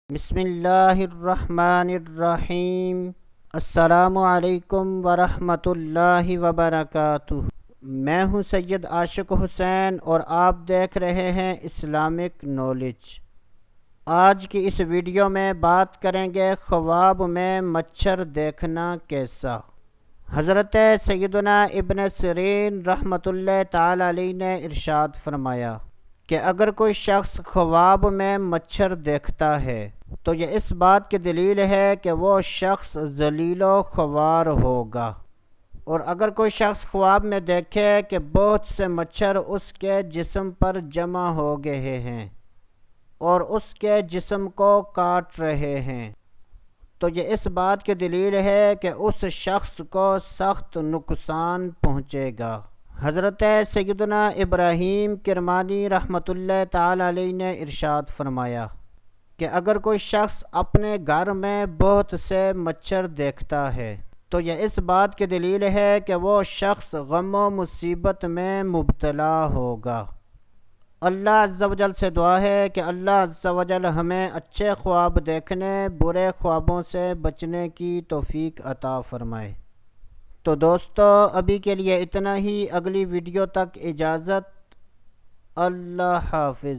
بسم اللہ الرحمن الرحیم۔ السلام علیکم ورحمۃ اللہ وبرکاتہ۔ میں ہوں سید عاشق حسین اور آپ دیکھ رہے ہیں اسلامک نالج۔ آج کی اس ویڈیو میں بات کریں گے خواب میں مچھر دیکھنا کیسا۔ حضرت سیدنا ابن سیرین رحمۃ اللہ تعالی علیہ نے ارشاد فرمایا کہ اگر کوئی شخص خواب میں مچھر دیکھتا ہے تو یہ اس بات کی دلیل ہے کہ وہ شخص ذلیل و خوار ہوگا، اور اگر کوئی شخص خواب میں دیکھے کہ بہت سے مچھر اس کے جسم پر جمع ہو گئے ہیں اور اس کے جسم کو کاٹ رہے ہیں تو یہ اس بات کی دلیل ہے کہ اس شخص کو سخت نقصان پہنچے گا۔ حضرت سیدنا ابراہیم کرمانی رحمۃ اللہ تعالی علیہ نے ارشاد فرمایا کہ اگر کوئی شخص اپنے گھر میں بہت سے مچھر دیکھتا ہے تو یہ اس بات کی دلیل ہے کہ وہ شخص غم و مصیبت میں مبتلا ہوگا۔ اللہ عز و جل سے دعا ہے کہ اللہ عز و جل ہمیں اچھے خواب دیکھنے، برے خوابوں سے بچنے کی توفیق عطا فرمائے۔ تو دوستو ابھی کے لیے اتنا ہی، اگلی ویڈیو تک اجازت، اللہ حافظ۔